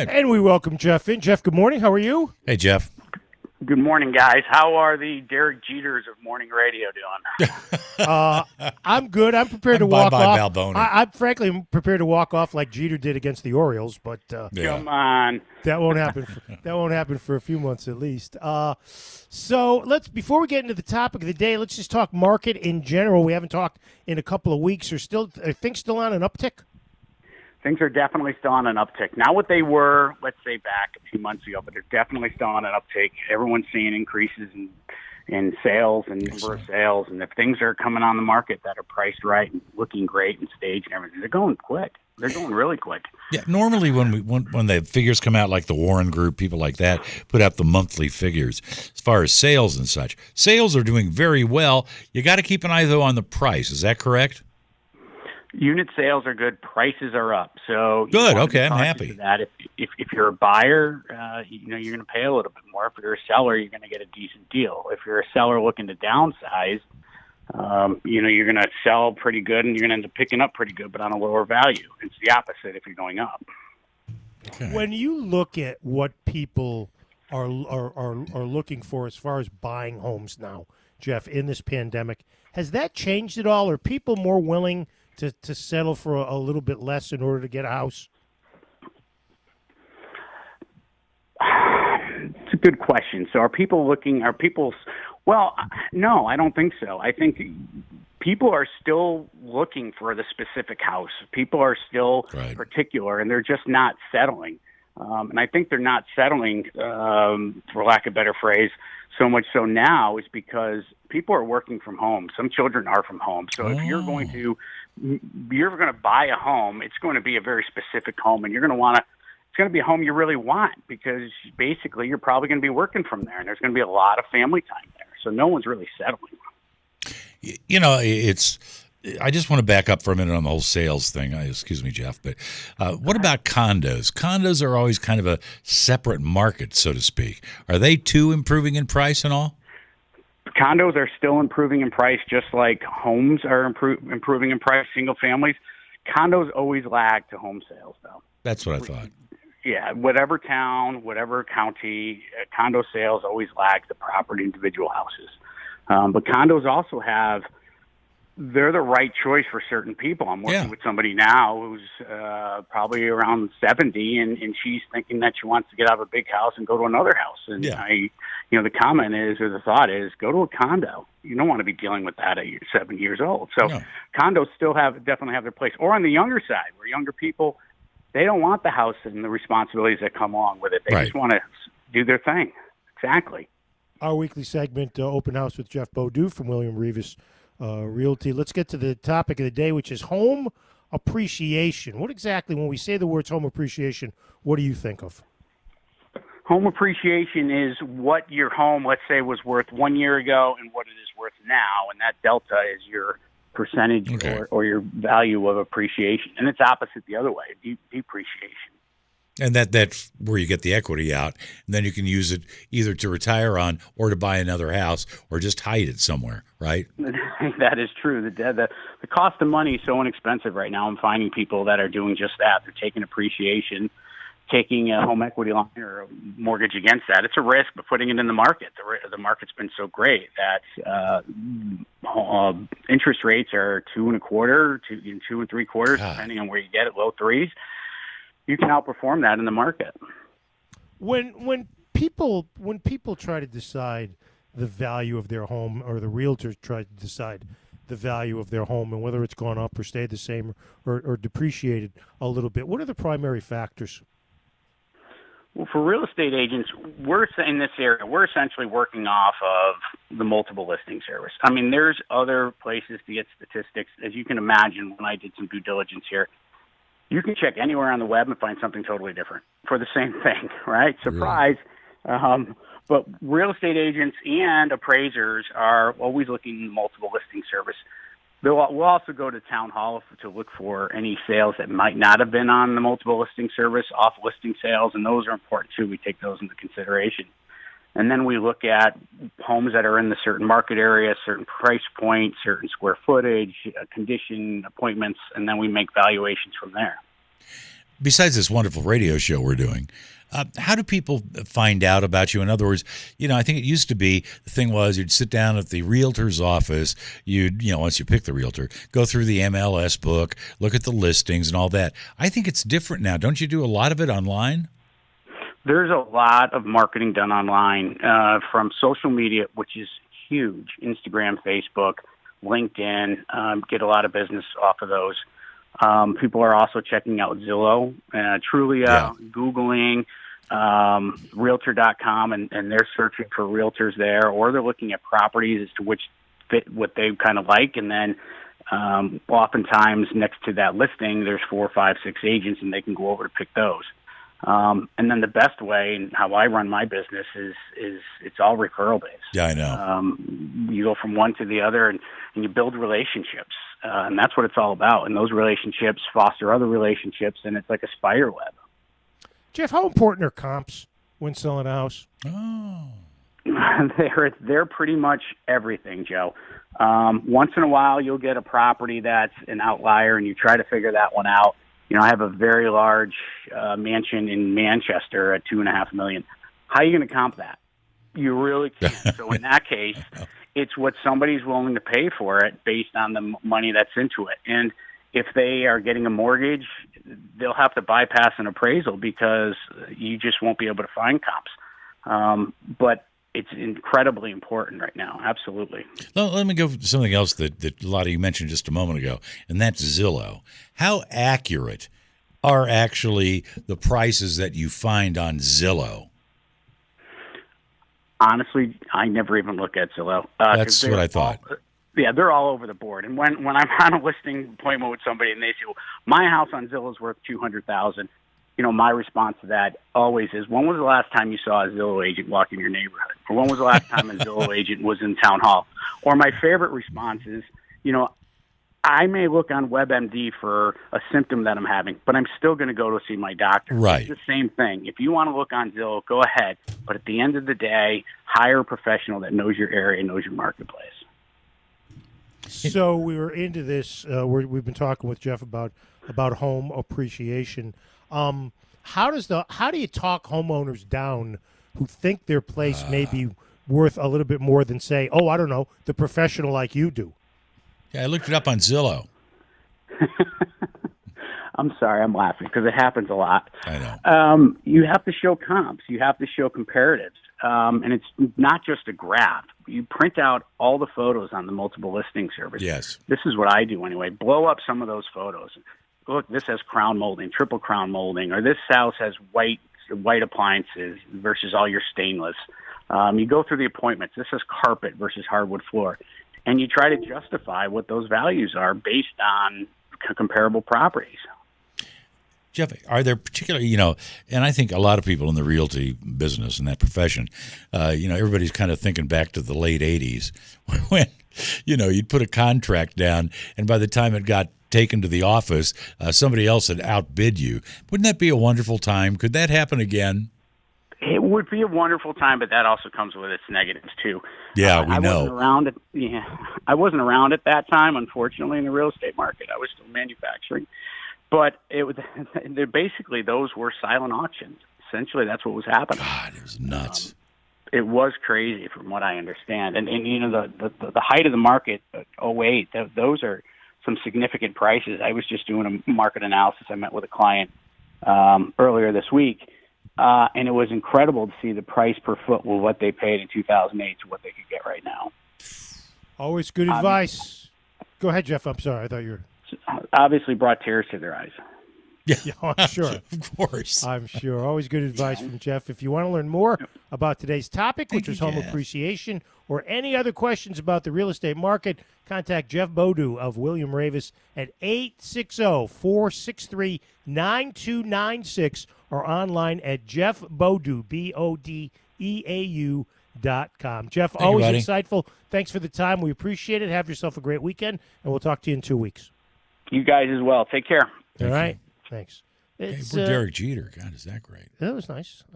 Greg. And we welcome Jeff in. Jeff, good morning. How are you? Hey, Jeff. Good morning, guys. How are the Derek Jeters of morning radio doing? I'm good. I'm prepared to Bye-bye, walk off. Balboni. I'm frankly prepared to walk off like Jeter did against the Orioles, but Come on. that won't happen. That won't happen for a few months at least. So before we get into the topic of the day, let's just talk market in general. We haven't are in a couple of weeks. Are things still on an uptick? Things are definitely still on an uptick. Not what they were, let's say, back a few months ago, but they're definitely still on an uptick. Everyone's seeing increases in sales and number of sales. And if things are coming on the market that are priced right and looking great and staged and everything, they're going quick. They're going really quick. Yeah, normally when the figures come out, like the Warren Group, people like that put out the monthly figures as far as sales and such. Sales are doing very well. You got to keep an eye, though, on the price. Is that correct? Unit sales are good. Prices are up. So good. Okay, I'm happy. That if you're a buyer, you're going to pay a little bit more. If you're a seller, you're going to get a decent deal. If you're a seller looking to downsize, you're going to sell pretty good, and you're going to end up picking up pretty good, but on a lower value. It's the opposite if you're going up. Okay. When you look at what people are looking for as far as buying homes now, Jeff, in this pandemic, has that changed at all? Are people more willing to settle for a little bit less in order to get a house? It's a good question. So well, no, I don't think so. I think people are still looking for the specific house. People are still particular, and they're just not settling. And I think they're not settling, for lack of a better phrase, so much so now is because people are working from home. Some children are from home. So if you're going to buy a home, it's going to be a very specific home, and it's going to be a home you really want, because basically you're probably going to be working from there, and there's going to be a lot of family time there. So no one's really settling. I just want to back up for a minute on the whole sales thing. Excuse me, Jeff, but what about condos? Condos are always kind of a separate market, so to speak. Are they too improving in price and all? Condos are still improving in price, just like homes are improving in price, single families. Condos always lag to home sales, though. That's what I thought. Yeah, whatever town, whatever county, condo sales always lag the property individual houses. But condos also they're the right choice for certain people. I'm working with somebody now who's probably around 70, and she's thinking that she wants to get out of a big house and go to another house. And the comment is, or the thought is, go to a condo. You don't want to be dealing with that at 7 years old. So condos still definitely have their place. Or on the younger side, where younger people, they don't want the house and the responsibilities that come along with it. They just want to do their thing. Exactly. Our weekly segment, Open House with Jeff Bodeau from William Rivas Realty. Let's get to the topic of the day, which is home appreciation. What exactly, when we say the words home appreciation, what do you think of? Home appreciation is what your home, let's say, was worth 1 year ago and what it is worth now, and that delta is your percentage or your value of appreciation. And it's opposite the other way, depreciation. And that's where you get the equity out, and then you can use it either to retire on or to buy another house or just hide it somewhere, right? That is true. The cost of money is so inexpensive right now. I'm finding people that are doing just that. They're taking appreciation, taking a home equity line or a mortgage against that. It's a risk, but putting it in the market. The market's been so great that interest rates are 2.25%, 2 3/4, depending on where you get it, low threes. You can outperform that in the market. When people try to decide the value of their home, or the realtors try to decide the value of their home and whether it's gone up or stayed the same or depreciated a little bit, what are the primary factors? Well, for real estate agents, in this area, we're essentially working off of the multiple listing service. I mean, there's other places to get statistics. As you can imagine, when I did some due diligence here, you can check anywhere on the web and find something totally different for the same thing, right? Surprise. Really? But real estate agents and appraisers are always looking at multiple listing service. We'll also go to town hall to look for any sales that might not have been on the multiple listing service, off listing sales, and those are important too. We take those into consideration. And then we look at homes that are in the certain market area, certain price point, certain square footage, condition, appointments, and then we make valuations from there. besides this wonderful radio show we're doing, how do people find out about you? In other words, I think it used to be the thing was you'd sit down at the realtor's office, once you pick the realtor, go through the MLS book, look at the listings and all that. I think it's different now. Don't you do a lot of it online? There's a lot of marketing done online from social media, which is huge. Instagram, Facebook, LinkedIn, get a lot of business off of those. People are also checking out Zillow, Trulia, Googling, Realtor.com, and they're searching for realtors there, or they're looking at properties as to which fit what they kind of like, and then oftentimes next to that listing, there's 4, 5, 6 agents, and they can go over to pick those. And then the best way, and how I run my business, is it's all referral based. Yeah, I know. You go from one to the other, and you build relationships, and that's what it's all about. And those relationships foster other relationships, and it's like a spider web. Jeff, how important are comps when selling a house? Oh. They're pretty much everything, Joe. Once in a while, you'll get a property that's an outlier, and you try to figure that one out. I have a very large mansion in Manchester at $2.5 million. How are you going to comp that? You really can't. So in that case, it's what somebody's willing to pay for it based on the money that's into it. And if they are getting a mortgage, they'll have to bypass an appraisal because you just won't be able to find comps. But it's incredibly important right now. Absolutely. Let me go to something else that a lot of you mentioned just a moment ago, and that's Zillow. How accurate are actually the prices that you find on Zillow? Honestly, I never even look at Zillow. That's what I thought. They're all over the board. And when I'm on a listing appointment with somebody and they say, well, my house on Zillow is worth $200,000, my response to that always is, when was the last time you saw a Zillow agent walk in your neighborhood? Or when was the last time a Zillow agent was in town hall? Or my favorite response is, I may look on WebMD for a symptom that I'm having, but I'm still going to go to see my doctor. Right. It's the same thing. If you want to look on Zillow, go ahead. But at the end of the day, hire a professional that knows your area, knows your marketplace. So we were into this. We've been talking with Jeff about home appreciation. How do you talk homeowners down who think their place may be worth a little bit more than, say, I don't know, the professional like you do? Yeah, I looked it up on Zillow. I'm sorry, I'm laughing because it happens a lot. I know. You have to show comps. You have to show comparatives. And it's not just a graph. You print out all the photos on the multiple listing service. Yes. This is what I do anyway. Blow up some of those photos. Look, this has crown molding, triple crown molding, or this house has white appliances versus all your stainless. You go through the appointments. This has carpet versus hardwood floor. And you try to justify what those values are based on comparable properties. Jeff, are there particular, and I think a lot of people in the realty business and that profession, everybody's kind of thinking back to the late 80s when, you'd put a contract down and by the time it got taken to the office, somebody else had outbid you. Wouldn't that be a wonderful time? Could that happen again? It would be a wonderful time, but that also comes with its negatives too. Yeah, we know. I wasn't around at that time, unfortunately, in the real estate market. I was still manufacturing, but basically those were silent auctions. Essentially, that's what was happening. God, it was nuts. It was crazy, from what I understand. And the height of the market, 2008, those are some significant prices. I was just doing a market analysis. I met with a client earlier this week. And it was incredible to see the price per foot with what they paid in 2008 to what they could get right now. Always good advice. Go ahead, Jeff. I'm sorry. I thought you were... Obviously brought tears to their eyes. Yeah, I'm sure. Of course. I'm sure. Always good advice from Jeff. If you want to learn more about today's topic, which is home appreciation, or any other questions about the real estate market, contact Jeff Bodeau of William Ravis at 860-463-9296 or online at jeffbodeau, BODEAU.com. Jeff, always insightful. Thanks for the time. We appreciate it. Have yourself a great weekend, and we'll talk to you in 2 weeks. You guys as well. Take care. All right. Thanks. Hey, we're Derek Jeter. God, is that great? That was nice.